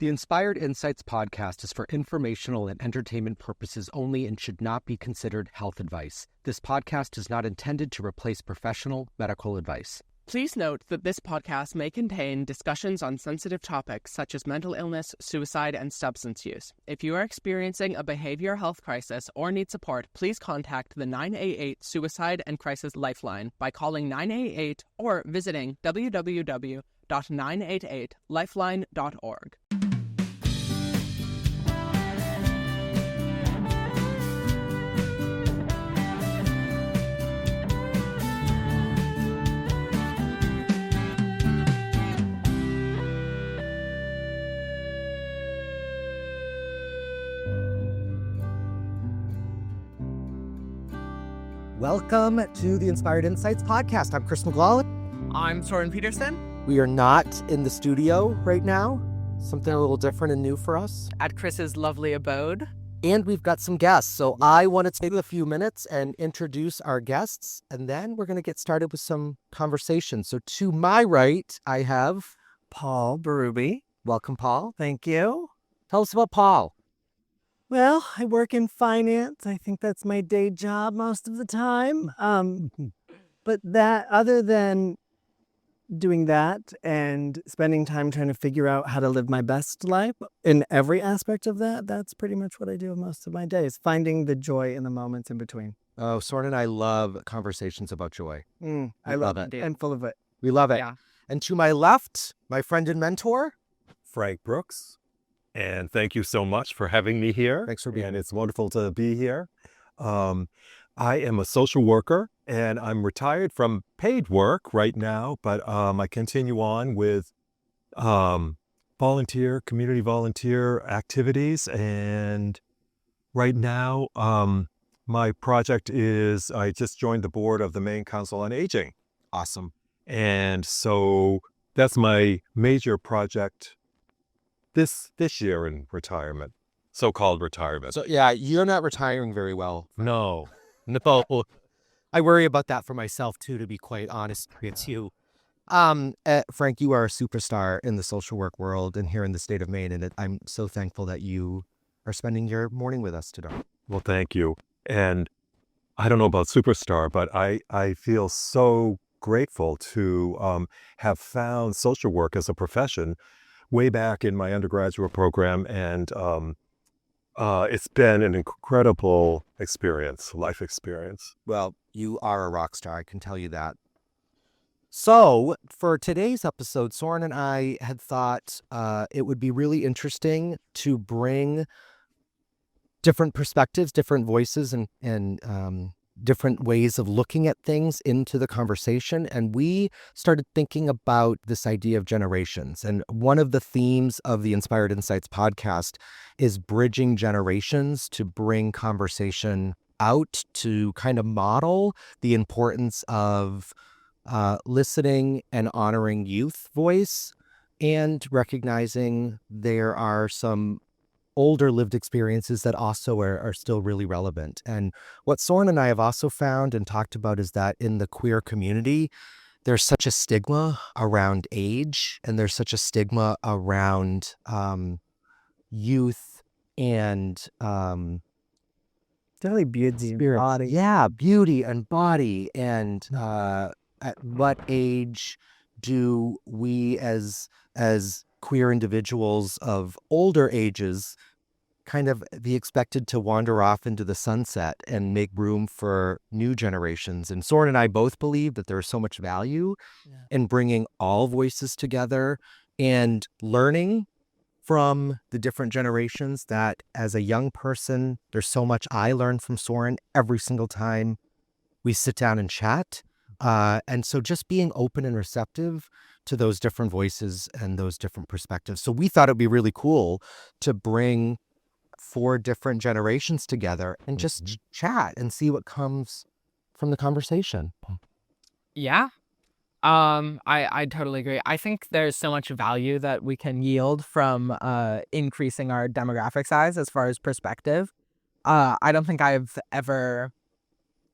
The Inspired Insights podcast is for informational and entertainment purposes only and should not be considered health advice. This podcast is not intended to replace professional medical advice. Please note that this podcast may contain discussions on sensitive topics such as mental illness, suicide, and substance use. If you are experiencing a behavioral health crisis or need support, please contact the 988 Suicide and Crisis Lifeline by calling 988 or visiting www.988lifeline.org. Welcome to the Inspired Insights podcast. I'm Chris McLaughlin. I'm Soren Peterson. We are not in the studio right now. Something a little different and new for us. At Chris's lovely abode. And we've got some guests. So I want to take a few minutes and introduce our guests, and then we're going to get started with some conversation. So to my right, I have Paul Berube. Welcome, Paul. Thank you. Tell us about Paul. Well, I work in finance. I think that's my day job most of the time. But other than doing that and spending time trying to figure out how to live my best life in every aspect of that, that's pretty much what I do most of my days, finding the joy in the moments in between. Oh, Soren and I love conversations about joy. I love it. I'm full of it. We love it. Yeah. And to my left, my friend and mentor, Frank Brooks. And thank you so much for having me here. Thanks for being here. It's wonderful to be here. I am a social worker, and I'm retired from paid work right now, but I continue on with community volunteer activities. And right now, my project is I just joined the board of the Maine Council on Aging. Awesome. And so that's my major project this year in retirement, so-called retirement. So yeah, you're not retiring very well. No. I worry about that for myself too, to be quite honest with you. Frank, you are a superstar in the social work world and here in the state of Maine, and I'm so thankful that you are spending your morning with us today. Well, thank you. And I don't know about superstar, but I feel so grateful to have found social work as a profession way back in my undergraduate program, and it's been an incredible life experience. Well, you are a rock star, I can tell you that. So, for today's episode, Soren and I had thought it would be really interesting to bring different perspectives, different voices, and different ways of looking at things into the conversation. And we started thinking about this idea of generations. And one of the themes of the Inspired Insights podcast is bridging generations to bring conversation out, to kind of model the importance of listening and honoring youth voice, and recognizing there are some older lived experiences that also are still really relevant. And what Soren and I have also found and talked about is that in the queer community, there's such a stigma around age, and there's such a stigma around youth and Definitely beauty and body. Yeah, beauty and body. And at what age do we as queer individuals of older ages kind of be expected to wander off into the sunset and make room for new generations? And Soren and I both believe that there is so much value in bringing all voices together and learning from the different generations. That as a young person, there's so much I learn from Soren every single time we sit down and chat. And so just being open and receptive to those different voices and those different perspectives. So we thought it'd be really cool to bring 4 different generations together and just chat and see what comes from the conversation. Yeah. I totally agree. I think there's so much value that we can yield from increasing our demographic size as far as perspective. I don't think I've ever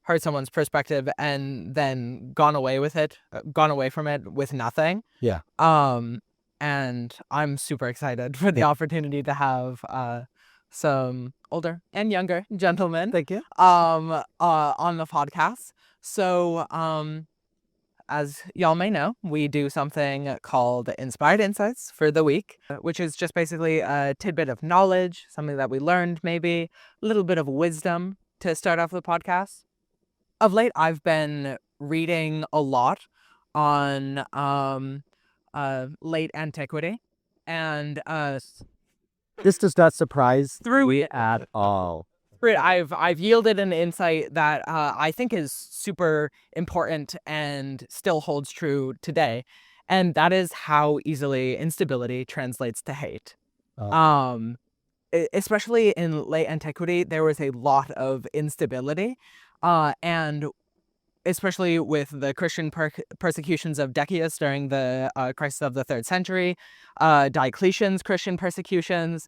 heard someone's perspective and then gone away from it with nothing. Yeah. And I'm super excited for the opportunity to have some older and younger gentlemen Thank you. on the podcast. So as y'all may know, we do something called Inspired Insights for the week, which is just basically a tidbit of knowledge, something that we learned, maybe a little bit of wisdom to start off the podcast. Of late, I've been reading a lot on late antiquity, and This does not surprise through me at all. I've yielded an insight that I think is super important and still holds true today, and that is how easily instability translates to hate. Especially in late antiquity, there was a lot of instability, and especially with the Christian persecutions of Decius during the crisis of the 3rd century, Diocletian's Christian persecutions,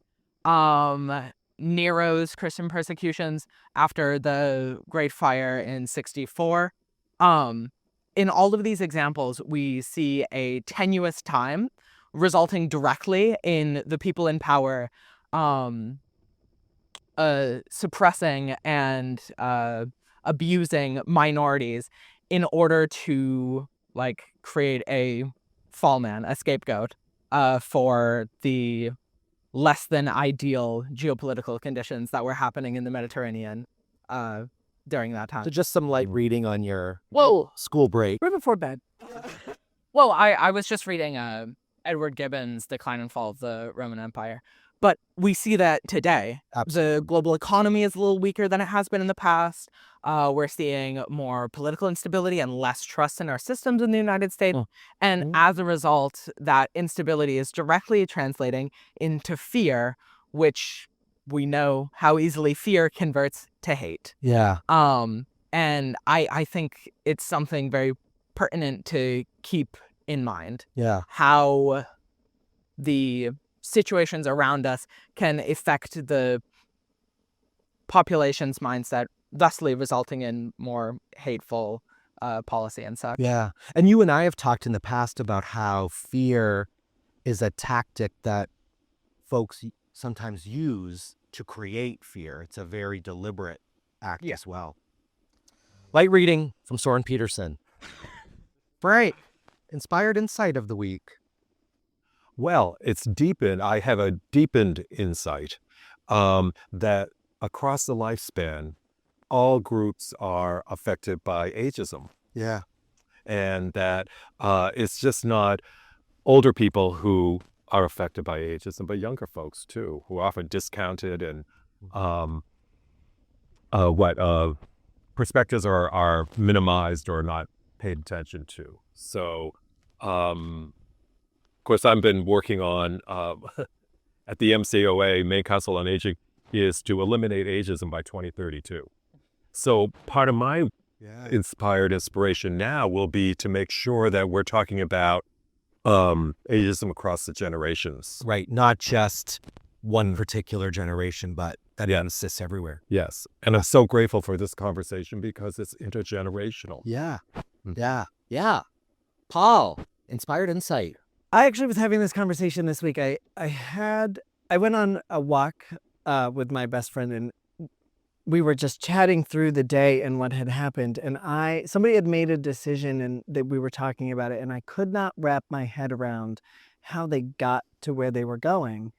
Nero's Christian persecutions after the Great Fire in 64. In all of these examples, we see a tenuous time resulting directly in the people in power suppressing and abusing minorities in order to create a fall man, a scapegoat for the less than ideal geopolitical conditions that were happening in the Mediterranean during that time. So just some light reading on your Whoa, school break. Right before bed. well, I was just reading Edward Gibbon's Decline and Fall of the Roman Empire. But we see that today. Absolutely. The global economy is a little weaker than it has been in the past. We're seeing more political instability and less trust in our systems in the United States. And as a result, that instability is directly translating into fear, which we know how easily fear converts to hate. Yeah. And I think it's something very pertinent to keep in mind. Yeah. How the situations around us can affect the population's mindset, thusly resulting in more hateful policy and such. Yeah. And you and I have talked in the past about how fear is a tactic that folks sometimes use to create fear. It's a very deliberate act as well. Light reading from Soren Peterson. Right. Inspired insight of the week. Well, it's deepened. I have a deepened insight that across the lifespan, all groups are affected by ageism. Yeah. And that it's just not older people who are affected by ageism, but younger folks too, who are often discounted and perspectives are minimized or not paid attention to. So, of course, I've been working on at the MCOA, Maine Council on Aging, is to eliminate ageism by 2032. So part of my inspiration now will be to make sure that we're talking about ageism across the generations. Right. Not just one particular generation, but that exists everywhere. Yes. And I'm so grateful for this conversation because it's intergenerational. Yeah. Yeah. Yeah. Paul, inspired insight. I actually was having this conversation this week. I went on a walk with my best friend, and we were just chatting through the day and what had happened. And somebody had made a decision, and that we were talking about it, and I could not wrap my head around how they got to where they were going.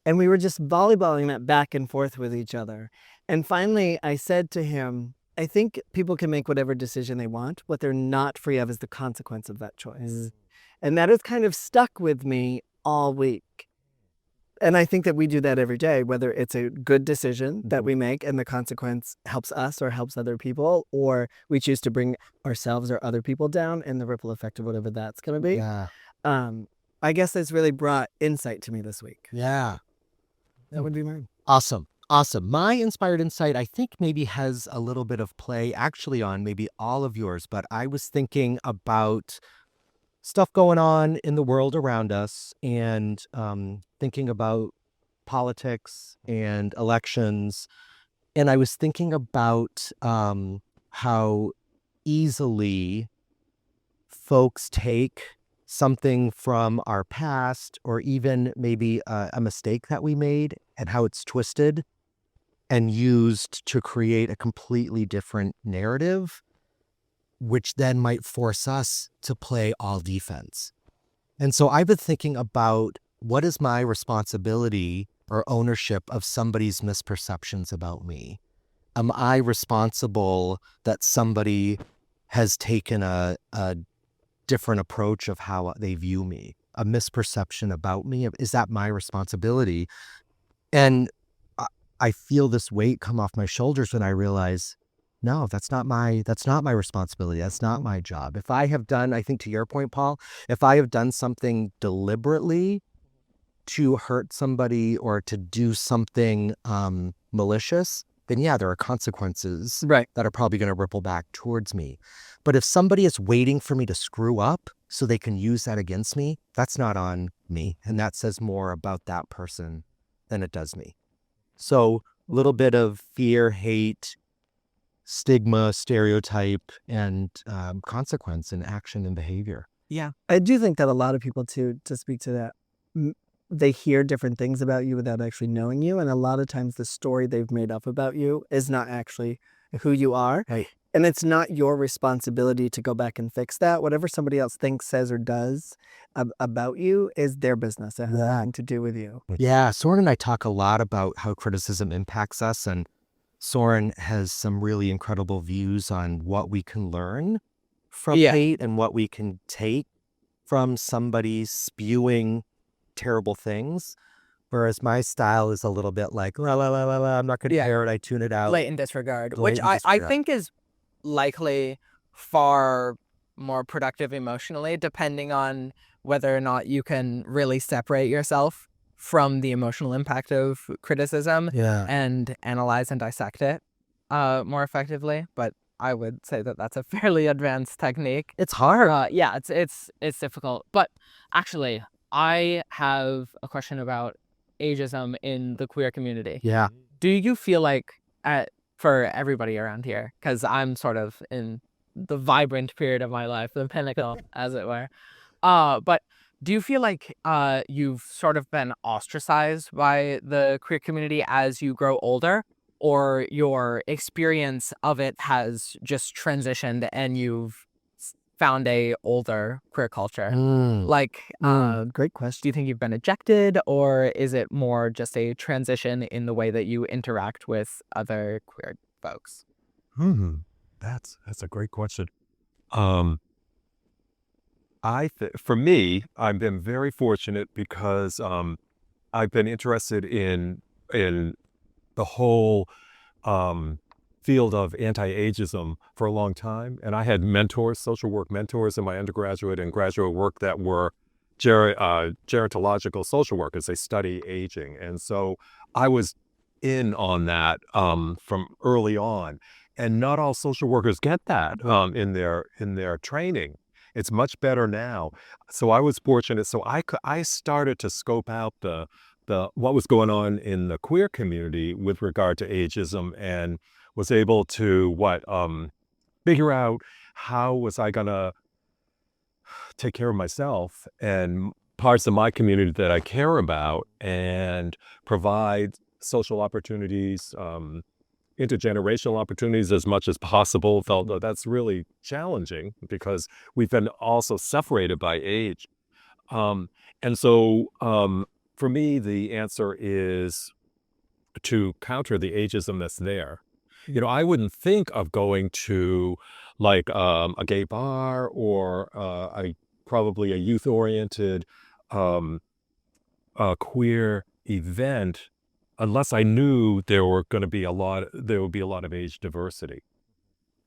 And we were just volleyballing that back and forth with each other. And finally, I said to him, I think people can make whatever decision they want. What they're not free of is the consequence of that choice. And that has kind of stuck with me all week. And I think that we do that every day, whether it's a good decision that we make and the consequence helps us or helps other people, or we choose to bring ourselves or other people down and the ripple effect of whatever that's going to be. Yeah. I guess that's really brought insight to me this week. Yeah. That would be mine. Awesome. Awesome. My inspired insight, I think maybe has a little bit of play actually on maybe all of yours, but I was thinking about stuff going on in the world around us and thinking about politics and elections. And I was thinking about how easily folks take something from our past, or even maybe a mistake that we made and how it's twisted and used to create a completely different narrative, which then might force us to play all defense. And so I've been thinking about, what is my responsibility or ownership of somebody's misperceptions about me? Am I responsible that somebody has taken a different approach of how they view me, a misperception about me? Is that my responsibility? And I feel this weight come off my shoulders when I realize, no, that's not my responsibility. That's not my job. If I have done, I think to your point, Paul, if I have done something deliberately to hurt somebody or to do something malicious, then yeah, there are consequences Right. that are probably going to ripple back towards me. But if somebody is waiting for me to screw up so they can use that against me, that's not on me. And that says more about that person than it does me. So a little bit of fear, hate, stigma, stereotype, and consequence in action and behavior. Yeah. I do think that a lot of people, too, to speak to that, they hear different things about you without actually knowing you. And a lot of times the story they've made up about you is not actually who you are. Right. And it's not your responsibility to go back and fix that. Whatever somebody else thinks, says, or does about you is their business. It has nothing to do with you. Yeah, Soren and I talk a lot about how criticism impacts us, and Soren has some really incredible views on what we can learn from hate and what we can take from somebody spewing terrible things. Whereas my style is a little bit like, la, la, la, la, la, I'm not going to hear it. I tune it out. Blatant disregard, which Blatant I disregard. think is likely far more productive emotionally, depending on whether or not you can really separate yourself from the emotional impact of criticism Yeah. and analyze and dissect it more effectively. But I would say that that's a fairly advanced technique. It's hard. Yeah, it's difficult. But actually, I have a question about ageism in the queer community. Yeah. Do you feel like, for everybody around here, because I'm sort of in the vibrant period of my life, the pinnacle, as it were, but do you feel like you've sort of been ostracized by the queer community as you grow older, or your experience of it has just transitioned and you've found a older queer culture? Like, Great question. do you think you've been ejected, or is it more just a transition in the way that you interact with other queer folks? That's a great question. For me, I've been very fortunate because I've been interested in the whole field of anti-ageism for a long time, and I had mentors, social work mentors, in my undergraduate and graduate work that were gerontological social workers. They study aging, and so I was in on that from early on. And not all social workers get that in their training. It's much better now. So I was fortunate. So I started to scope out the what was going on in the queer community with regard to ageism, and was able to figure out how was I gonna take care of myself and parts of my community that I care about, and provide social opportunities, intergenerational opportunities as much as possible. Though that's really challenging because we've been also separated by age. And so for me, the answer is to counter the ageism that's there. You know, I wouldn't think of going to like a gay bar or probably a youth-oriented queer event unless I knew there would be a lot of age diversity,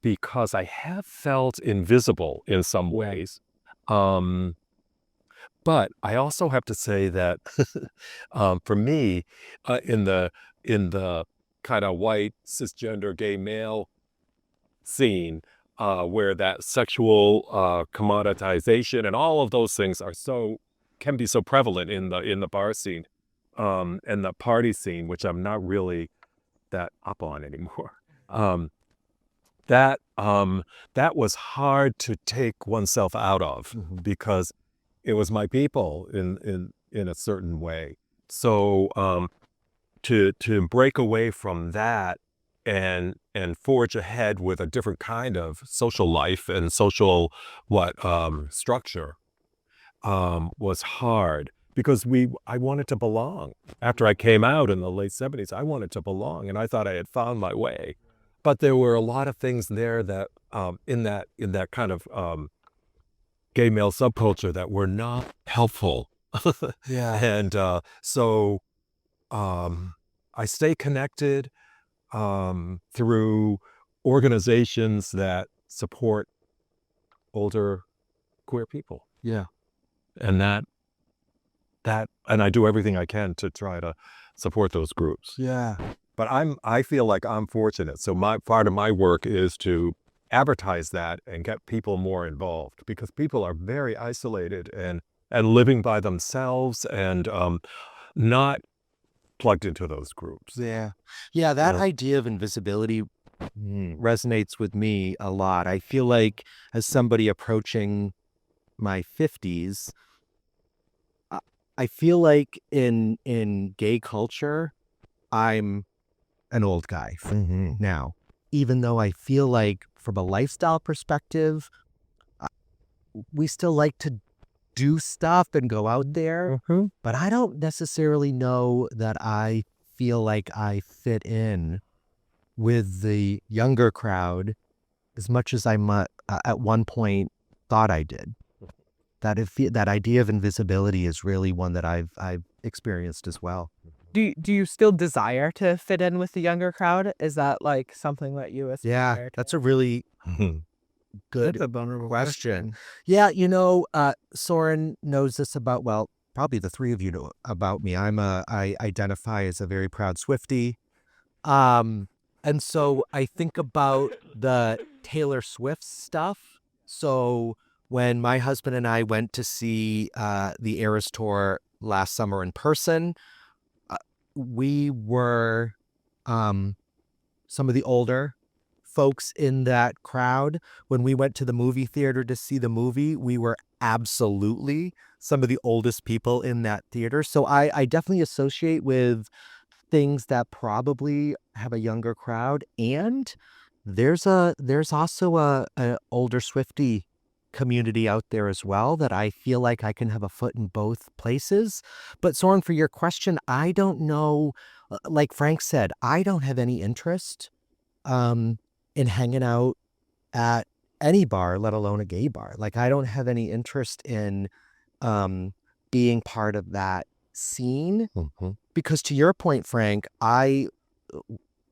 because I have felt invisible in some ways. But I also have to say that for me, in the kind of white cisgender gay male scene, where that sexual commoditization and all of those things can be so prevalent in the bar scene, and the party scene, which I'm not really that up on anymore. That was hard to take oneself out of, because it was my people in a certain way. So to break away from that and forge ahead with a different kind of social life and social structure was hard because I wanted to belong. After I came out in the late 70s, I wanted to belong, and I thought I had found my way. But there were a lot of things there that in that kind of gay male subculture that were not helpful. Yeah. And so I stay connected through organizations that support older queer people. Yeah. And and I do everything I can to try to support those groups. Yeah. But I feel like I'm fortunate. So part of my work is to advertise that and get people more involved, because people are very isolated and living by themselves and not plugged into those groups. Yeah. Yeah, that Yeah. idea of invisibility resonates with me a lot. I feel like as somebody approaching my 50s, I feel like in gay culture, I'm an old guy now, even though I feel like from a lifestyle perspective, we still like to do stuff and go out there, but I don't necessarily know that I feel like I fit in with the younger crowd as much as I at one point thought I did. That idea of invisibility is really one that I've experienced as well. Do you still desire to fit in with the younger crowd? Is that like something that you aspire Yeah, to? that's a really good That's a vulnerable question. Yeah, Soren knows this about, well, probably the three of you know about me. I identify as a very proud Swiftie. And so I think about the Taylor Swift stuff. So when my husband and I went to see the Eras Tour last summer in person, we were some of the older folks in that crowd. When we went to the movie theater to see the movie, we were absolutely some of the oldest people in that theater. So I definitely associate with things that probably have a younger crowd. And there's also a older Swiftie community out there as well that I feel like I can have a foot in both places. But Soren, for your question, I don't know, like Frank said, I don't have any interest in hanging out at any bar, let alone a gay bar. Like I don't have any interest in being part of that scene. Because to your point, Frank,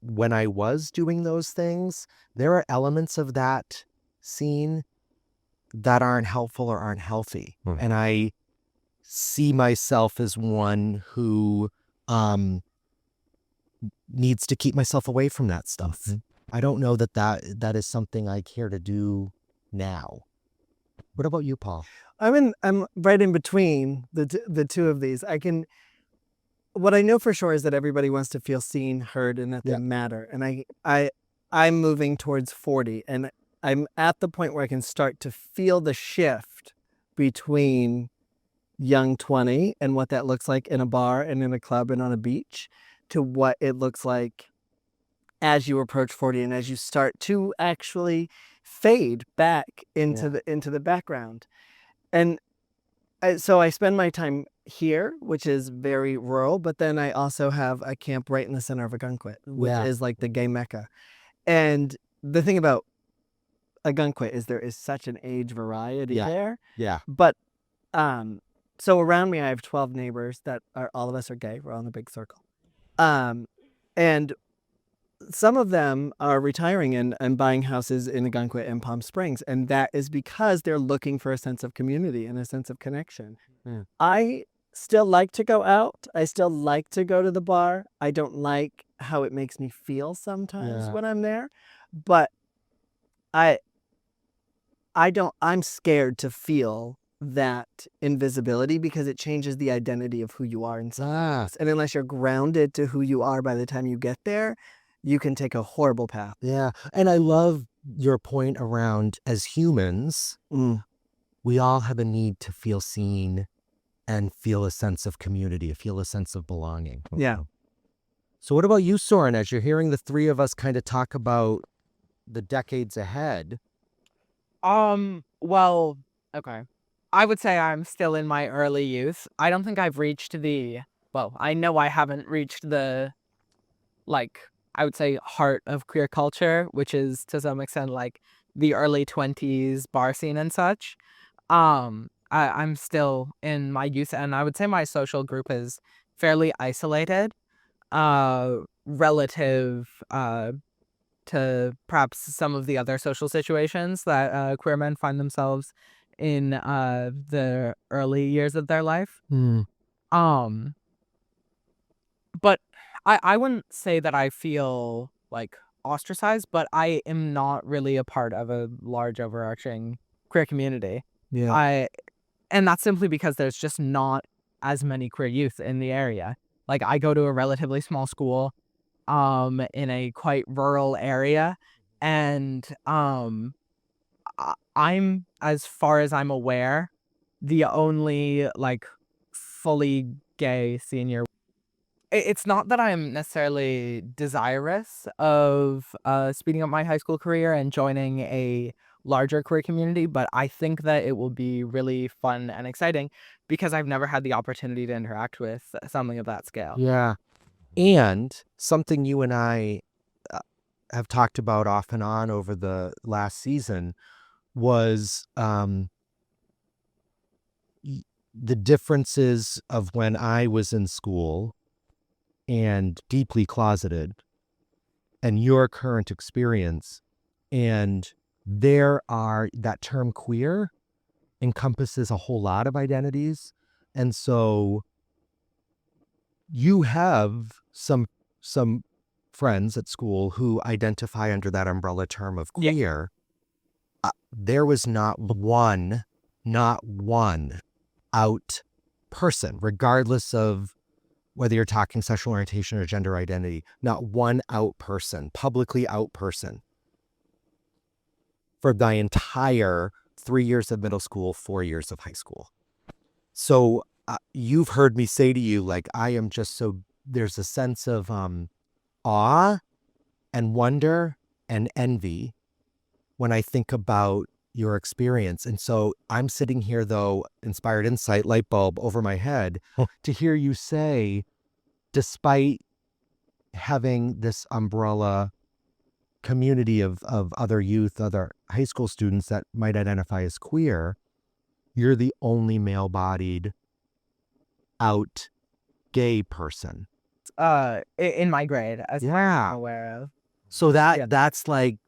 when I was doing those things, there are elements of that scene that aren't helpful or aren't healthy. And I see myself as one who needs to keep myself away from that stuff. I don't know that is something I care to do now. What about you, Paul? I'm right in between the two of these. What I know for sure is that everybody wants to feel seen, heard, and that they matter. And I'm moving towards 40, and I'm at the point where I can start to feel the shift between young 20 and what that looks like in a bar and in a club and on a beach to what it looks like as you approach 40 and as you start to actually fade back into the background. And so I spend my time here, which is very rural, but then I also have a camp right in the center of Ogunquit, which is like the gay mecca. And the thing about Ogunquit is there is such an age variety there. Yeah. But so around me I have 12 neighbors that are, all of us are gay. We're all in a big circle. And some of them are retiring and buying houses in Ogunquit and Palm Springs. And that is because they're looking for a sense of community and a sense of connection. I still like to go out. I still like to go to the bar. I don't like how it makes me feel sometimes when I'm there. But I'm scared to feel that invisibility because it changes the identity of who you are inside. And unless you're grounded to who you are by the time you get there, you can take a horrible path. Yeah. And I love your point around as humans, we all have a need to feel seen and feel a sense of community, feel a sense of belonging. Yeah. So what about you, Soren, as you're hearing the three of us kind of talk about the decades ahead? Well, okay. I would say I'm still in my early youth. I don't think I've reached I know I haven't reached the, I would say heart of queer culture, which is to some extent like the early 20s bar scene and such. I'm still in my youth, and I would say my social group is fairly isolated, relative, to perhaps some of the other social situations that queer men find themselves in the early years of their life. Um, but I wouldn't say that I feel like ostracized, but I am not really a part of a large overarching queer community. Yeah. And that's simply because there's just not as many queer youth in the area. Like, I go to a relatively small school in a quite rural area, and I'm, as far as I'm aware, the only like fully gay senior. It's not that I'm necessarily desirous of speeding up my high school career and joining a larger queer community, but I think that it will be really fun and exciting because I've never had the opportunity to interact with something of that scale. Yeah. And something you and I have talked about off and on over the last season was the differences of when I was in school and deeply closeted and your current experience. And that term queer encompasses a whole lot of identities. And so you have some friends at school who identify under that umbrella term of queer. There was not one out person, regardless of whether you're talking sexual orientation or gender identity, not one out person, publicly out person for the entire 3 years of middle school, 4 years of high school. So you've heard me say to you, like, I am just so, there's a sense of awe and wonder and envy when I think about your experience. And so I'm sitting here, though, inspired insight, light bulb over my head, to hear you say, despite having this umbrella community of other youth, other high school students that might identify as queer, you're the only male-bodied out gay person. In my grade, as far as I'm aware of. So that's like,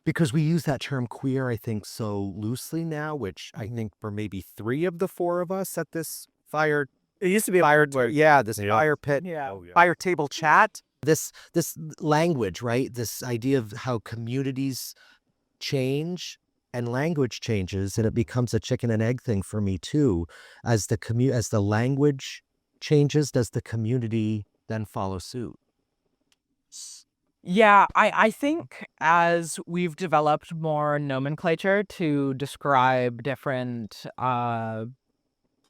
because we use that term queer, I think, so loosely now, which I think for maybe 3 of the 4 of us at this fire. It used to be fire pit, fire table chat. This language, right? This idea of how communities change and language changes, and it becomes a chicken and egg thing for me too. As the language changes, does the community then follow suit? Yeah, I think as we've developed more nomenclature to describe different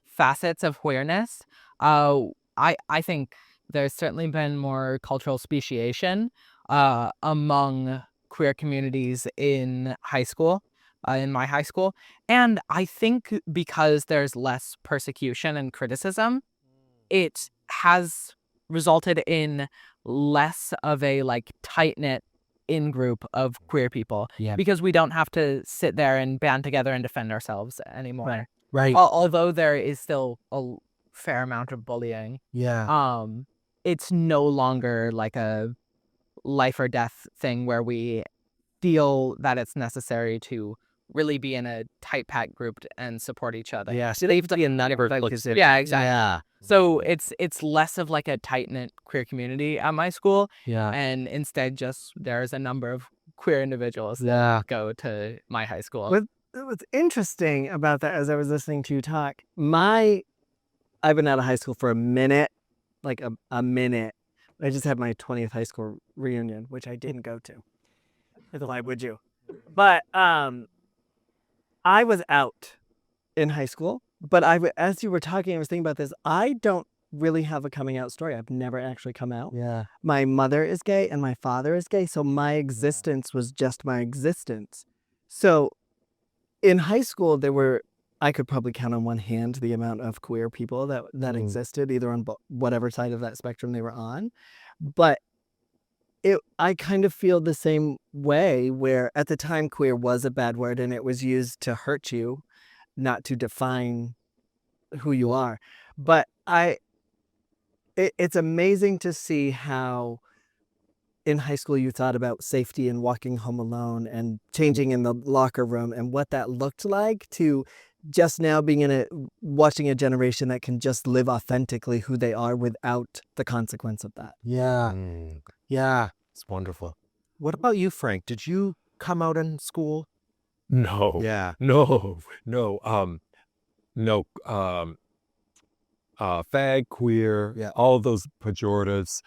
facets of queerness, I think there's certainly been more cultural speciation among queer communities in high school, in my high school. And I think because there's less persecution and criticism, it has resulted in less of a like tight-knit in-group of queer people. Yeah. Because we don't have to sit there and band together and defend ourselves anymore. Right. Although there is still a fair amount of bullying. Yeah. It's no longer like a life or death thing where we feel that it's necessary to really be in a tight packed group and support each other. Yeah. So they've done never. Yeah, exactly. Yeah. So it's less of like a tight knit queer community at my school, Yeah. and instead just there's a number of queer individuals that go to my high school. What's interesting about that, as I was listening to you talk, I've been out of high school for a minute, like a minute. I just had my 20th high school reunion, which I didn't go to. Why would you? But I was out in high school. But as you were talking, I was thinking about this. I don't really have a coming out story. I've never actually come out. Yeah. My mother is gay and my father is gay. So my existence was just my existence. So in high school, I could probably count on one hand the amount of queer people that existed, either on whatever side of that spectrum they were on. But I kind of feel the same way, where at the time queer was a bad word and it was used to hurt you, not to define who you are. But it's amazing to see how in high school you thought about safety and walking home alone and changing in the locker room and what that looked like, to just now being watching a generation that can just live authentically who they are without the consequence of that. Yeah. Yeah. It's wonderful. What about you, Frank? Did you come out in school? No. Yeah. No. Fag, queer, Yeah. all of those pejoratives.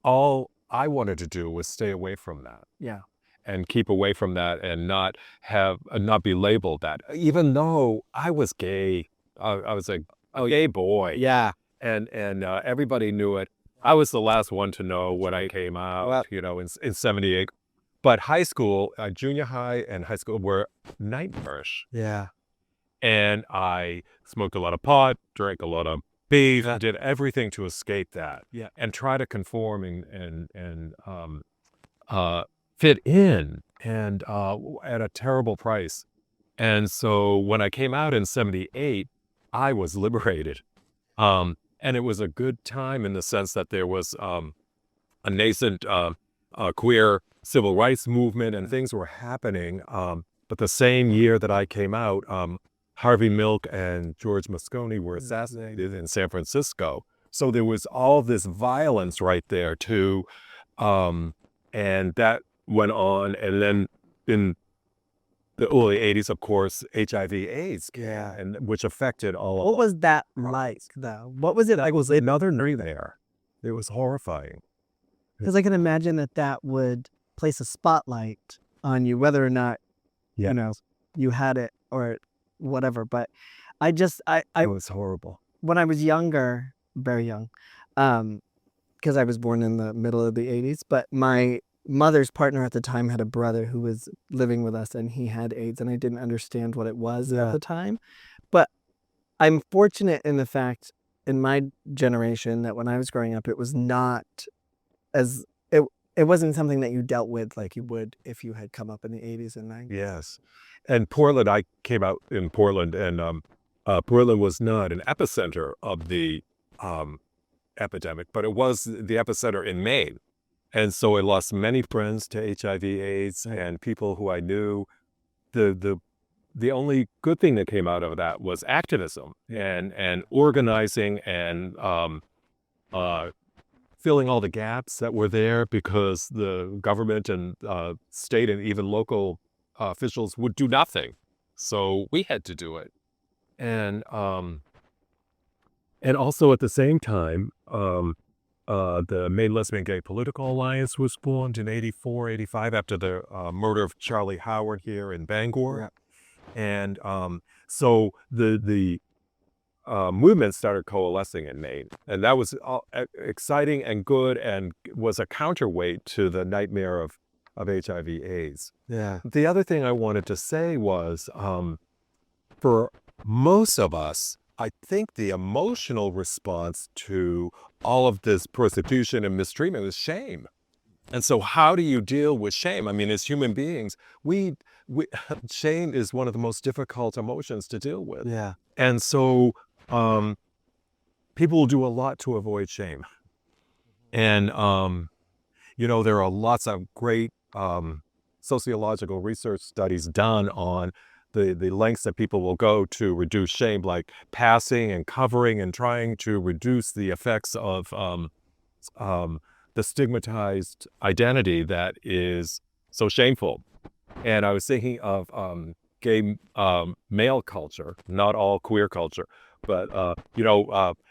All I wanted to do was stay away from that. Yeah. And keep away from that and not be labeled that. Even though I was gay, I was a gay boy. Yeah. And everybody knew it. I was the last one to know when I came out, in 78. But high school, junior high and high school were nightmarish. Yeah. And I smoked a lot of pot, drank a lot of beef, did everything to escape that. Yeah. And try to conform and fit in, and at a terrible price. And so when I came out in 78, I was liberated. And it was a good time in the sense that there was a nascent queer civil rights movement and things were happening. But the same year that I came out, Harvey Milk and George Moscone were assassinated in San Francisco. So there was all this violence right there too. And that went on. And then in the early 80s, of course, HIV/AIDS came, and which affected all of us. What was that like, though? What was it like? I was another nerd there. It was horrifying. Because I can imagine that would place a spotlight on you, whether or not, you had it or whatever. But it was horrible. When I was younger, very young, because I was born in the middle of the 80s, but my mother's partner at the time had a brother who was living with us and he had AIDS, and I didn't understand what it was at the time. But I'm fortunate in the fact in my generation that when I was growing up, it was not as it wasn't something that you dealt with like you would if you had come up in the 80s and 90s. Yes. And Portland, I came out in Portland, and Portland was not an epicenter of the epidemic, but it was the epicenter in Maine. And so I lost many friends to HIV/AIDS and people who I knew. The only good thing that came out of that was activism and organizing and filling all the gaps that were there, because the government and state and even local officials would do nothing. So we had to do it. And also at the same time, the Made Lesbian Gay Political Alliance was formed in 84, 85 after the murder of Charlie Howard here in Bangor. Yeah. And so the movement started coalescing in Maine. And that was exciting and good, and was a counterweight to the nightmare of HIV/AIDS. Yeah. The other thing I wanted to say was, for most of us, I think the emotional response to all of this persecution and mistreatment is shame. And so how do you deal with shame? I mean, as human beings, shame is one of the most difficult emotions to deal with. Yeah. And so people will do a lot to avoid shame. And, there are lots of great sociological research studies done on the lengths that people will go to reduce shame, like passing and covering and trying to reduce the effects of the stigmatized identity that is so shameful. And I was thinking of gay male culture, not all queer culture, but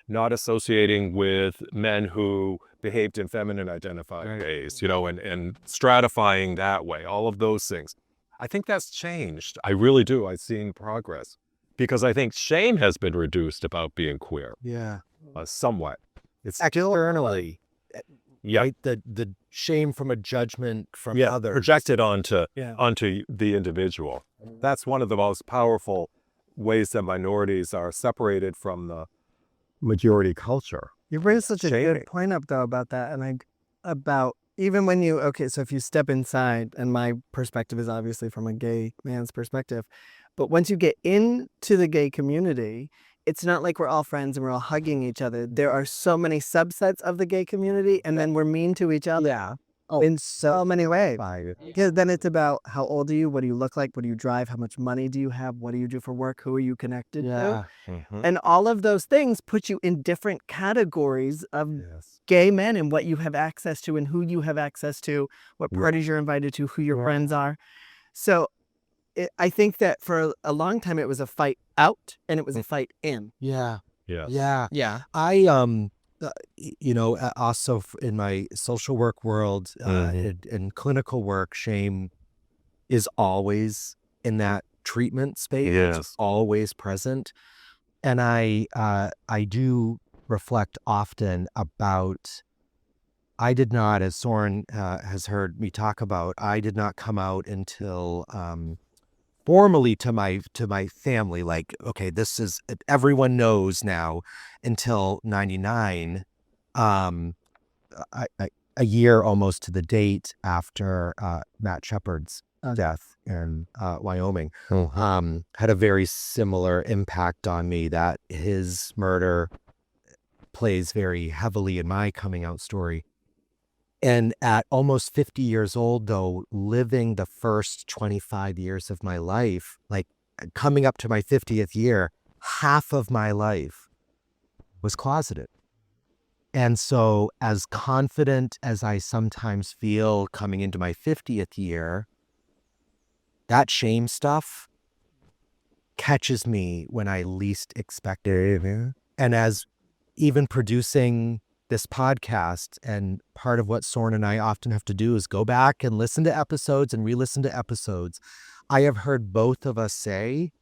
not associating with men who behaved in feminine identified ways, and stratifying that way, all of those things. I think that's changed. I really do. I've seen progress because I think shame has been reduced about being queer Yeah. somewhat. It's Externally, yeah, right? The shame from a judgment from yeah, others. projected onto Yeah. onto the individual. That's one of the most powerful ways that minorities are separated from the majority culture. You bring such a Shaming. good point up though about that, and about even when you so if you step inside, and my perspective is obviously from a gay man's perspective, but once you get into the gay community, it's not like we're all friends and we're all hugging each other. There are so many subsets of the gay community, and then we're mean to each other. Yeah. In so many ways. By Yeah, then it's about how old are you, what do you look like, what do you drive, how much money do you have, what do you do for work, who are you connected to? Mhm. And all of those things put you in different categories of Yes. gay men and what you have access to and who you have access to, what Yeah. parties you're invited to, who your Yeah. friends are. So I think that for a long time it was a fight out and it was a fight in. Yeah. Yes. Yeah. Yeah. I also in my social work world, in clinical work, shame is always in that treatment space. Yes. It's always present, and I do reflect often about. I did not, as Soren has heard me talk about, I did not come out until formally to my family. Like, okay, this is everyone knows now. Until '99, a year almost to the date after Matt Shepard's death in Wyoming, had a very similar impact on me. That his murder plays very heavily in my coming out story. And at almost 50 years old, though, living the first 25 years of my life, like coming up to my 50th year, half of my life was closeted. And so as confident as I sometimes feel coming into my 50th year, that shame stuff catches me when I least expect it. And as even producing this podcast, and part of what Soren and I often have to do is go back and listen to episodes and re-listen to episodes. I have heard both of us say,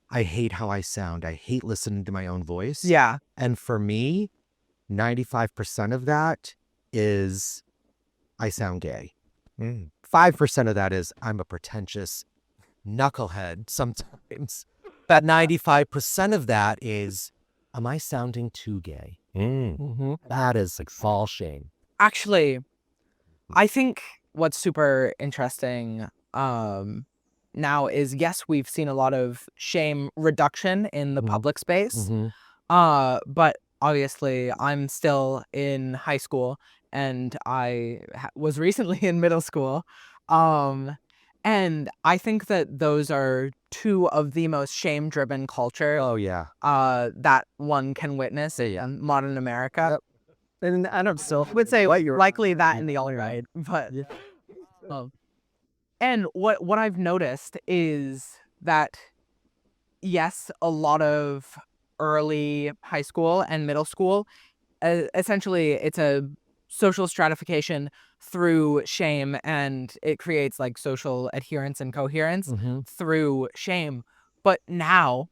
I hate how I sound. I hate listening to my own voice. Yeah. And for me, 95% of that is I sound gay. 5% of that is I'm a pretentious knucklehead sometimes. But 95% of that is, am I sounding too gay? That is like fall shame. Actually, I think what's super interesting now is, yes, we've seen a lot of shame reduction in the public space. But obviously I'm still in high school and I was recently in middle school. And I think that those are two of the most shame-driven culture Oh, yeah. that one can witness in modern America. And I don't still would say What you're likely that in the alt-right, but and what I've noticed is that yes, a lot of early high school and middle school, essentially it's a social stratification through shame, and it creates like social adherence and coherence through shame. But now,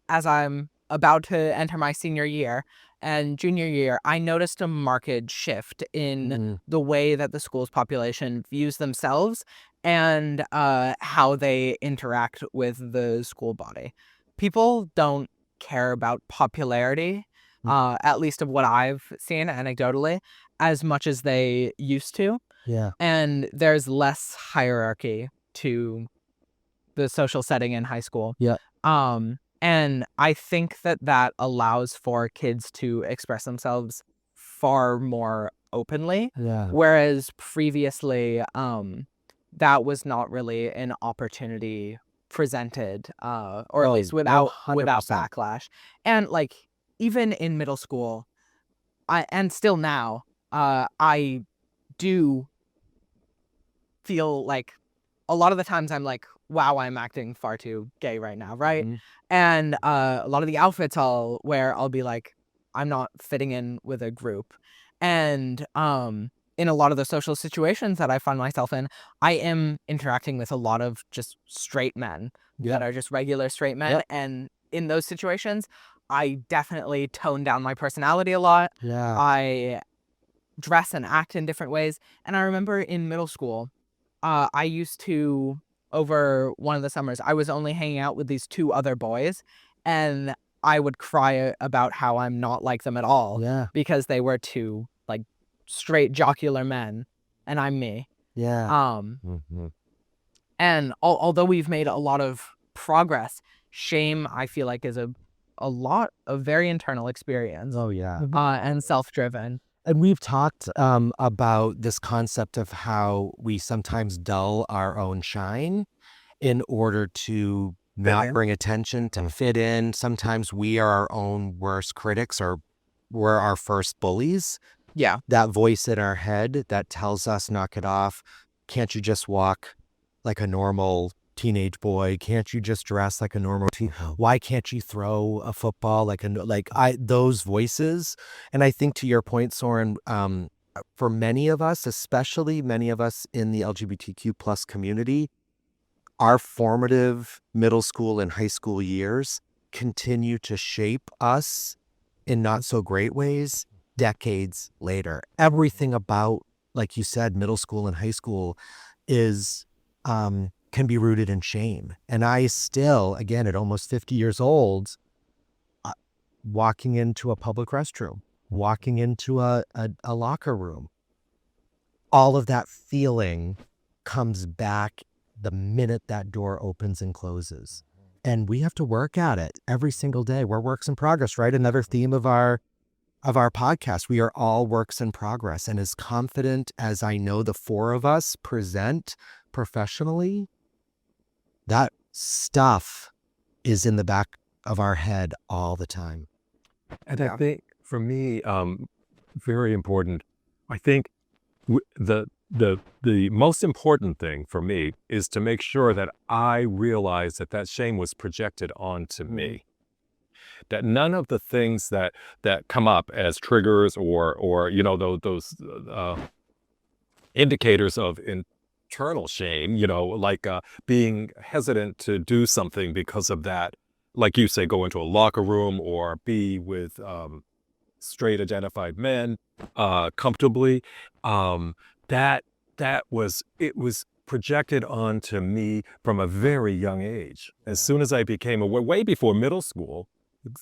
as I'm about to enter my senior year and junior year, I noticed a marked shift in the way that the school's population views themselves and how they interact with the school body. People don't care about popularity, at least of what I've seen anecdotally, as much as they used to. Yeah. And there's less hierarchy to the social setting in high school. Yeah. And I think that that allows for kids to express themselves far more openly. Yeah. Whereas previously, that was not really an opportunity presented, or at least without 100%. backlash. And like even in middle school, and still now, I do feel like a lot of the times I'm like, wow, I'm acting far too gay right now, right? And a lot of the outfits I'll wear, I'll be like, I'm not fitting in with a group. And in a lot of the social situations that I find myself in, I am interacting with a lot of just straight men that are just regular straight men. Yep. And in those situations, I definitely tone down my personality a lot. Yeah. I dress and act in different ways. And I remember in middle school, I used to, over one of the summers, I was only hanging out with these 2 other boys, and I would cry about how I'm not like them at all Yeah. because they were 2 like straight jocular men, and I'm me. Yeah. Mhm. And although we've made a lot of progress, shame I feel like is a very internal experience, Oh, yeah. and self-driven. And we've talked about this concept of how we sometimes dull our own shine in order to not bring attention, to fit in. Sometimes we are our own worst critics, or we're our first bullies. Yeah. That voice in our head that tells us, knock it off. Can't you just walk like a normal teenage boy? Can't you just dress like a normal teen? Why can't you throw a football those voices? And I think, to your point, Soren, for many of us, especially many of us in the LGBTQ plus community, our formative middle school and high school years continue to shape us in not so great ways decades later. Everything about, like you said, middle school and high school is can be rooted in shame. And I still, again, at almost 50 years old, walking into a public restroom, walking into a locker room, all of that feeling comes back the minute that door opens and closes. And we have to work at it every single day. We're works in progress, right? Another theme of our podcast. We are all works in progress. And as confident as I know the 4 of us present professionally, that stuff is in the back of our head all the time. And I think for me, very important, I think the most important thing for me is to make sure that I realize that shame was projected onto me. That none of the things that come up as triggers or those indicators of internal shame, like being hesitant to do something because of that, like you say, go into a locker room or be with straight identified men comfortably, it was projected onto me from a very young age. As soon as I became aware, way before middle school,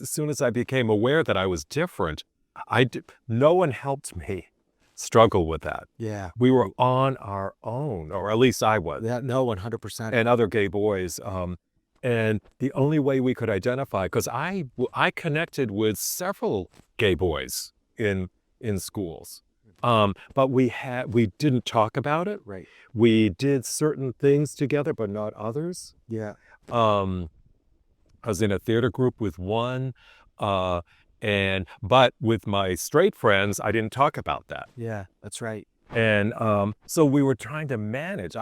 as soon as I became aware that I was different, no one helped me struggle with that. Yeah. We were on our own, or at least I was. Yeah, no, 100%. And other gay boys. And the only way we could identify, because I connected with several gay boys in schools, but we didn't talk about it. Right. We did certain things together, but not others. Yeah. I was in a theater group with one, but with my straight friends, I didn't talk about that. Yeah, that's right. And so I was trying to manage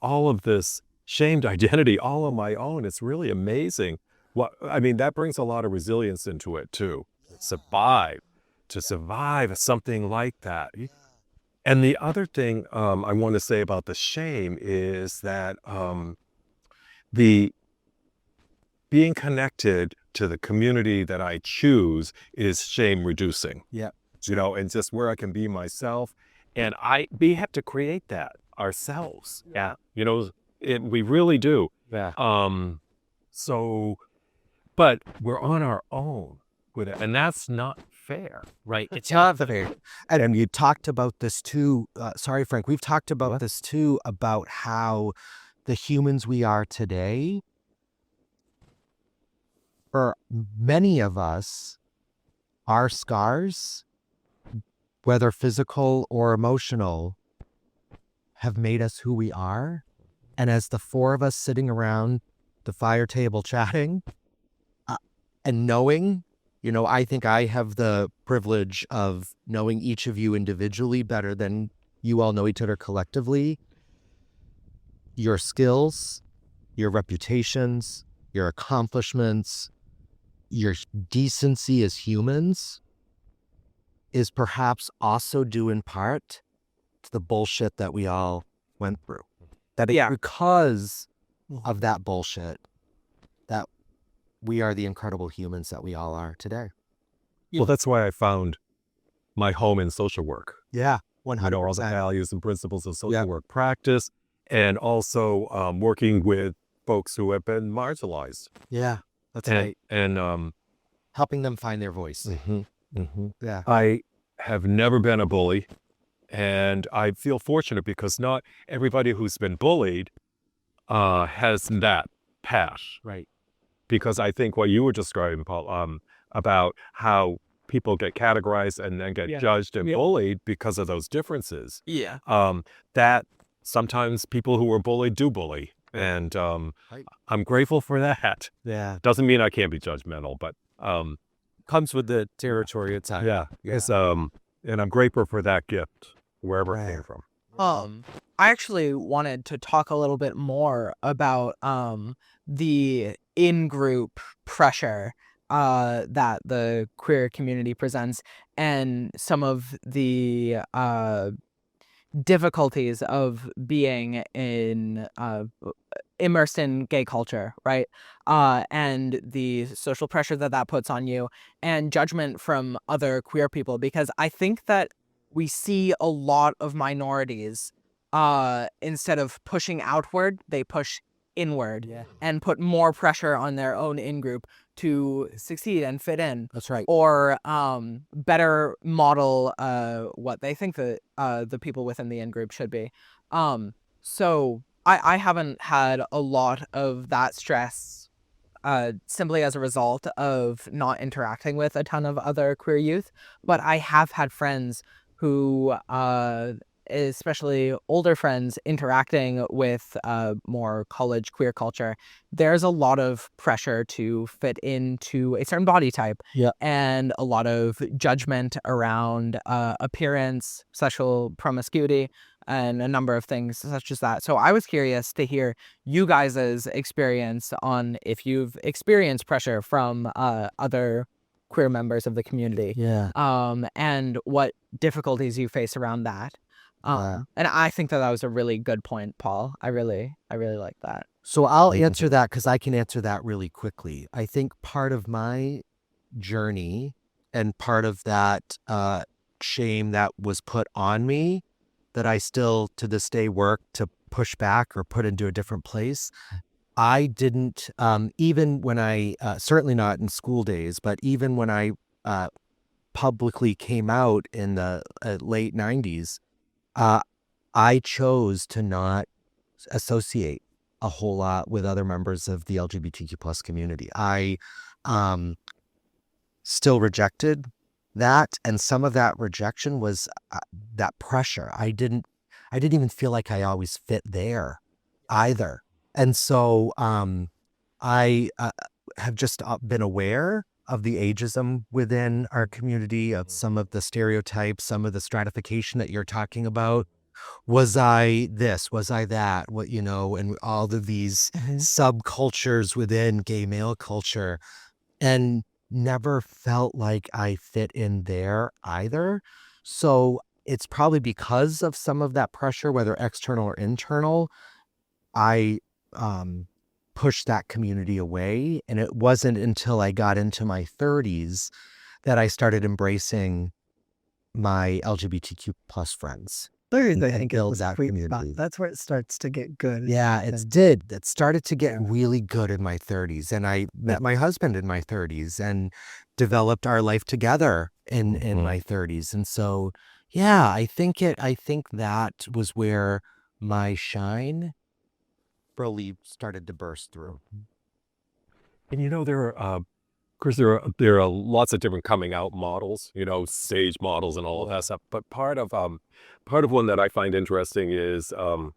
all of this shamed identity all on my own. It's really amazing. That brings a lot of resilience into it too. To survive something like that. And the other thing I want to say about the shame is that the being connected to the community that I choose is shame reducing. Yeah. And just where I can be myself. And we have to create that ourselves. Yeah. We really do. Yeah. But we're on our own with it. And that's not fair, right? It's not fair. And you talked about this too. Sorry, Frank. We've talked about this too, about how the humans we are today, for many of us, our scars, whether physical or emotional, have made us who we are. And as the 4 of us sitting around the fire table chatting and knowing, I think I have the privilege of knowing each of you individually better than you all know each other collectively. Your skills, your reputations, your accomplishments, your decency as humans is perhaps also due in part to the bullshit that we all went through. That it's because of that bullshit that we are the incredible humans that we all are today. Well, that's why I found my home in social work. Yeah, You know, all the 100%. values and principles of social work practice, and also working with folks who have been marginalized. Yeah, that's And, right. and Helping them find their voice. Yeah. I have never been a bully, and I feel fortunate because not everybody who's been bullied has that path. Right. Because I think what you were describing, Paul, about how people get categorized and then get judged and bullied because of those differences. Yeah. That sometimes people who are bullied do bully. And I'm grateful for that. Yeah. Doesn't mean I can't be judgmental, but Comes with the territory at times. yeah. It's, and I'm grateful for that gift, wherever it came from. I actually wanted to talk a little bit more about the in-group pressure that the queer community presents and some of the difficulties of being immersed in gay culture, right? And the social pressure that puts on you and judgment from other queer people, because I think that we see a lot of minorities, instead of pushing outward, they push inward and put more pressure on their own in-group to succeed and fit in. That's right. Or better model what they think the people within the in-group should be. So I haven't had a lot of that stress simply as a result of not interacting with a ton of other queer youth, but I have had friends who, especially older friends, interacting with more college queer culture. There's a lot of pressure to fit into a certain body type, and a lot of judgment around appearance, sexual promiscuity, and a number of things such as that. So I was curious to hear you guys' experience on if you've experienced pressure from other queer members of the community, and what difficulties you face around that. And I think that was a really good point, Paul. I really like that. So I'll answer that because I can answer that really quickly. I think part of my journey and part of that shame that was put on me that I still to this day work to push back or put into a different place. I didn't, even when I, certainly not in school days, but even when I publicly came out in the late 90s, I chose to not associate a whole lot with other members of the LGBTQ plus community. I still rejected that, and some of that rejection was that pressure. I didn't even feel like I always fit there either. And so I have just been aware of the ageism within our community, of some of the stereotypes, some of the stratification that you're talking about. Was I this? Was I that? What, you know, and all of these subcultures within gay male culture, and never felt like I fit in there either. So it's probably because of some of that pressure, whether external or internal, I pushed that community away. And it wasn't until I got into my 30s that I started embracing my LGBTQ plus friends. 30s, I think, build is the that sweet community. spot. That's where it starts to get good. Yeah, it did. It started to get really good in my 30s. And I met my husband in my 30s and developed our life together in my 30s. And so, yeah, I think that was where my shine really started to burst through. And you know, there are, Chris, there are lots of different coming out models, you know, stage models and all of that stuff. But part of one that I find interesting is the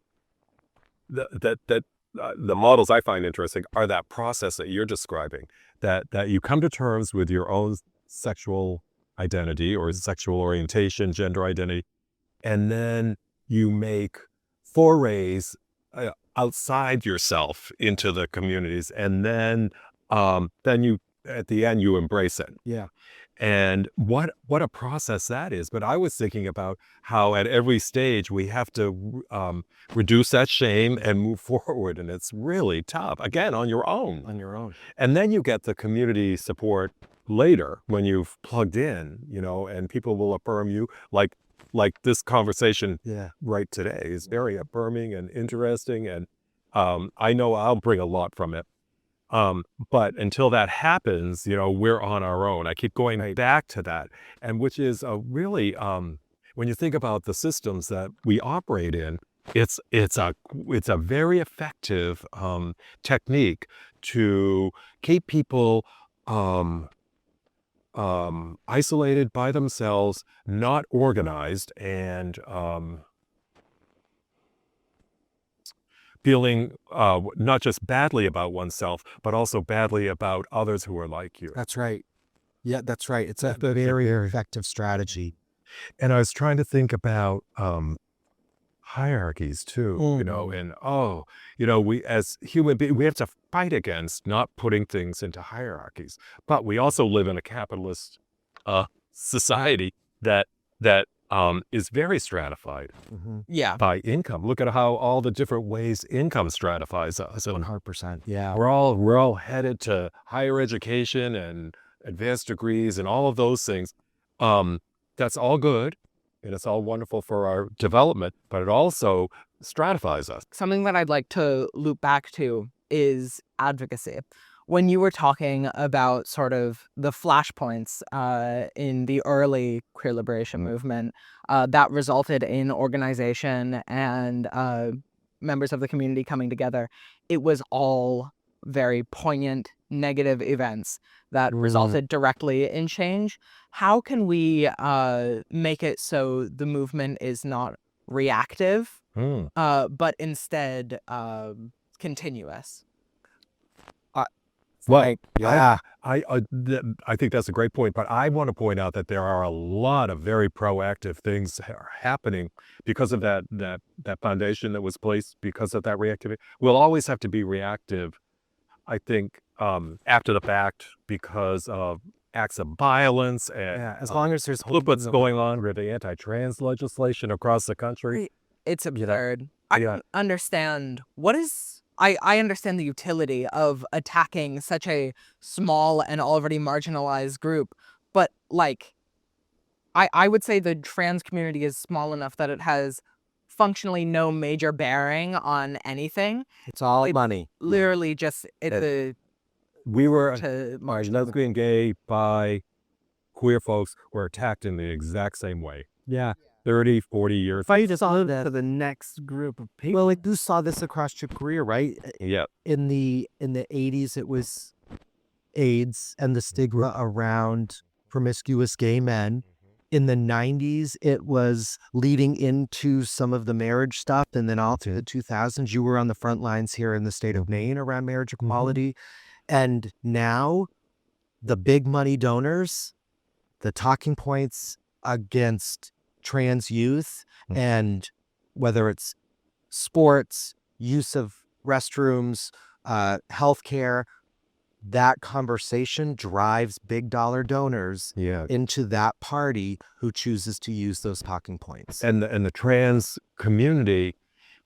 models I find interesting are that process that you're describing, that you come to terms with your own sexual identity or sexual orientation, gender identity, and then you make forays outside yourself into the communities, and then you at the end you embrace it. Yeah. And what a process that is. But I was thinking about how at every stage we have to reduce that shame and move forward. And it's really tough, again, on your own. On your own. And then you get the community support later when you've plugged in, and people will affirm you like this conversation right today is very affirming and interesting. And I know I'll bring a lot from it. But until that happens, we're on our own. I keep going back to that. And which is a really, when you think about the systems that we operate in, it's a very effective technique to keep people isolated by themselves, not organized, and feeling not just badly about oneself, but also badly about others who are like you. That's right. Yeah, that's right. It's a very effective strategy. And I was trying to think about hierarchies too, and we as human beings, we have to fight against not putting things into hierarchies. But we also live in a capitalist society that is very stratified by income. Look at how all the different ways income stratifies us. 100%. Yeah. We're all headed to higher education and advanced degrees and all of those things. That's all good. And it's all wonderful for our development, but it also stratifies us. Something that I'd like to loop back to is advocacy. When you were talking about sort of the flashpoints in the early queer liberation movement that resulted in organization and members of the community coming together, it was all very poignant negative events that resulted directly in change. How can we make it so the movement is not reactive, but instead continuous? Well, I think that's a great point, but I want to point out that there are a lot of very proactive things that are happening because of that foundation that was placed, because of that reactivity. We'll always have to be reactive, I think, after the fact because of acts of violence and as long as there's look what's going on with the anti-trans legislation across the country. It's absurd. I understand I understand the utility of attacking such a small and already marginalized group, but I would say the trans community is small enough that it has functionally no major bearing on anything. It's all money. Literally just we were lesbian, gay, bi, queer folks were attacked in the exact same way. Yeah. 30, 40 years. Fight to the next group of people. Well, you saw this across your career, right? Yeah. In the 80s, it was AIDS and the stigma around promiscuous gay men. In the 90s, it was leading into some of the marriage stuff. And then all through the 2000s, you were on the front lines here in the state of Maine around marriage equality. And now the big money donors, the talking points against trans youth, and whether it's sports, use of restrooms, healthcare, that conversation drives big dollar donors into that party who chooses to use those talking points. And the trans community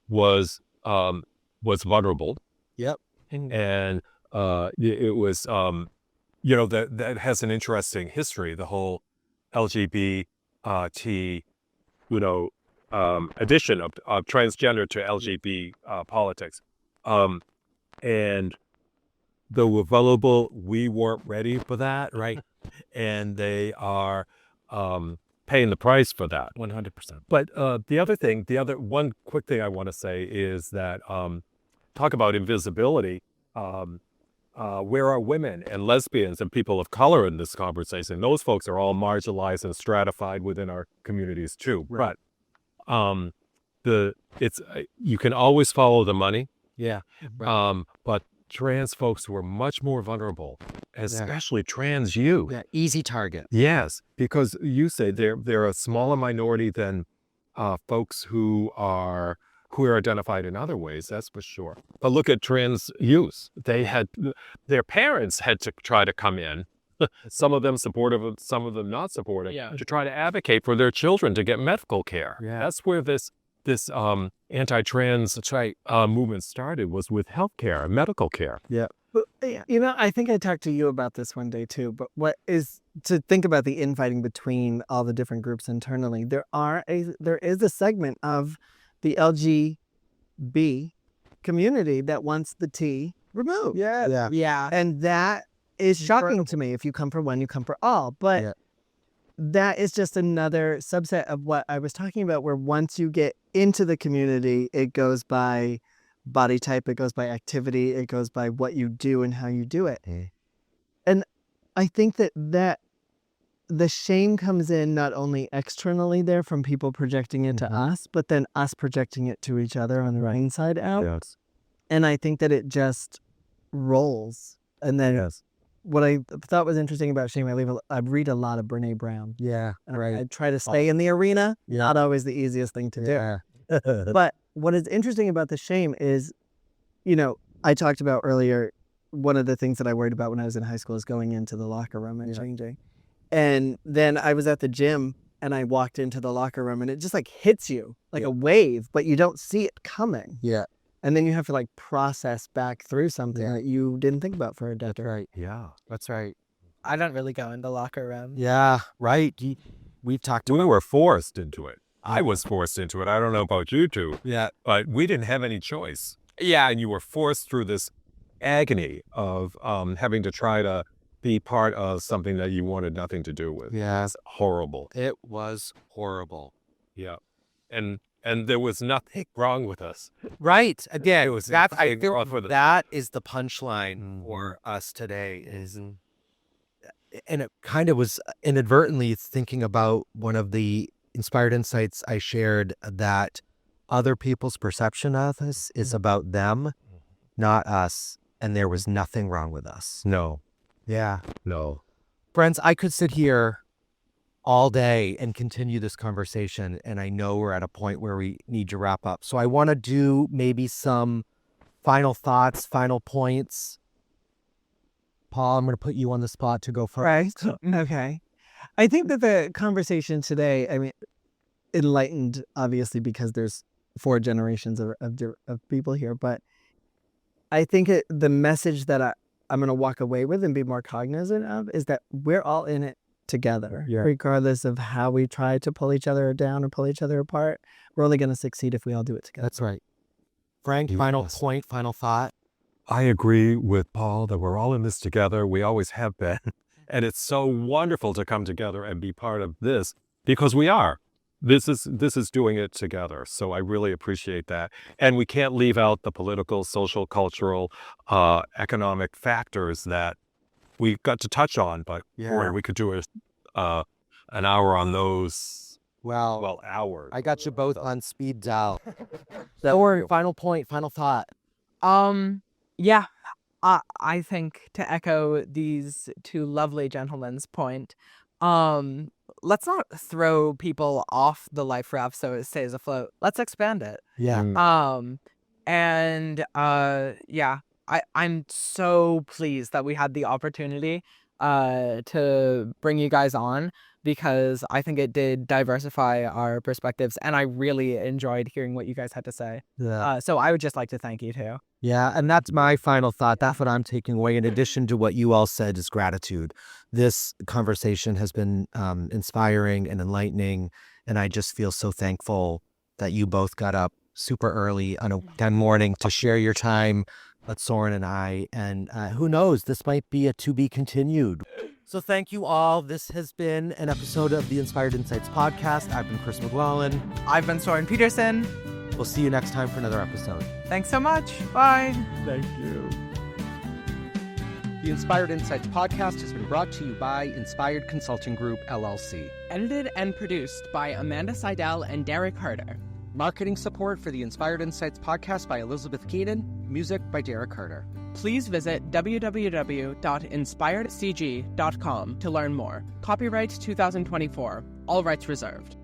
was vulnerable. Yep. And it was that has an interesting history, the whole LGBT addition of transgender to LGBT politics. And though we're vulnerable, we weren't ready for that, right? And they are paying the price for that. 100%. But one quick thing I want to say is that talk about invisibility. Where are women and lesbians and people of color in this conversation? Those folks are all marginalized and stratified within our communities too. Right. But you can always follow the money. Yeah. Right. But trans folks were much more vulnerable, especially trans youth. Yeah. Easy target. Yes, because you say they're a smaller minority than folks who are queer identified in other ways, that's for sure. But look at trans youth. Their parents had to try to come in some of them supportive, some of them not supportive, Yeah. to try to advocate for their children to get medical care. Yeah. That's where this anti-trans movement started, was with healthcare, medical care. But, I think I talked to you about this one day too, but what is to think about the infighting between all the different groups internally. There is a segment of the LGB community that wants the T removed. Yeah. And that is shocking to me. If you come for one, you come for all. But that is just another subset of what I was talking about, where once you get into the community, it goes by body type, it goes by activity, it goes by what you do and how you do it. And I think that the shame comes in not only externally there from people projecting it to us, but then us projecting it to each other on the inside out. Yes. And I think that it just rolls. And then what I thought was interesting about shame, I read a lot of Brene Brown. Yeah. And Right. I try to stay in the arena. Not always the easiest thing to do. But what is interesting about the shame is, I talked about earlier, one of the things that I worried about when I was in high school is going into the locker room and changing. And then I was at the gym and I walked into the locker room and it just like hits you like a wave, but you don't see it coming. Yeah. And then you have to like process back through something that you didn't think about for a decade. That's right. Yeah. That's right. I don't really go in the locker room. Yeah. Right. We've talked We were forced into it. I was forced into it. I don't know about you two. Yeah. But we didn't have any choice. Yeah. And you were forced through this agony of having to try to be part of something that you wanted nothing to do with. Yeah. It's horrible. It was horrible. Yeah. And there was nothing wrong with us. Right. Again, It was I nothing feel wrong with us. that is the punchline for us today. And it kind of was inadvertently thinking about one of the inspired insights I shared, that other people's perception of us is about them, not us. And there was nothing wrong with us. No. Yeah. No. Friends, I could sit here all day and continue this conversation, and I know we're at a point where we need to wrap up. So I want to do maybe some final thoughts, final points. Paul, I'm going to put you on the spot to go first. Right. Okay. I think that the conversation today, enlightened, obviously, because there's 4 generations of people here, but I think the message that I'm going to walk away with and be more cognizant of is that we're all in it together, regardless of how we try to pull each other down or pull each other apart. We're only going to succeed if we all do it together. That's right. Frank, final point, final thought. I agree with Paul that we're all in this together. We always have been. And it's so wonderful to come together and be part of this, because we are. This is doing it together. So I really appreciate that. And we can't leave out the political, social, cultural, economic factors that we got to touch on, but boy, we could do an hour on those. Well, Hours. I got you both on speed dial. Or final point, final thought. Yeah. I think, to echo these 2 lovely gentlemen's point, let's not throw people off the life raft so it stays afloat. Let's expand it. Yeah. I'm so pleased that we had the opportunity to bring you guys on, because I think it did diversify our perspectives, and I really enjoyed hearing what you guys had to say. Yeah. So I would just like to thank you too. Yeah, and that's my final thought. That's what I'm taking away. In addition to what you all said, is gratitude. This conversation has been inspiring and enlightening, and I just feel so thankful that you both got up super early on a weekend morning to share your time with Soren and I. And who knows, this might be a to be continued. So thank you all. This has been an episode of the Inspired Insights podcast. I've been Chris McClellan. I've been Soren Peterson. We'll see you next time for another episode. Thanks so much. Bye. Thank you. The Inspired Insights podcast has been brought to you by Inspired Consulting Group, LLC. Edited and produced by Amanda Seidel and Derek Harder. Marketing support for the Inspired Insights podcast by Elizabeth Keenan. Music by Derek Carter. Please visit www.inspiredcg.com to learn more. Copyright 2024. All rights reserved.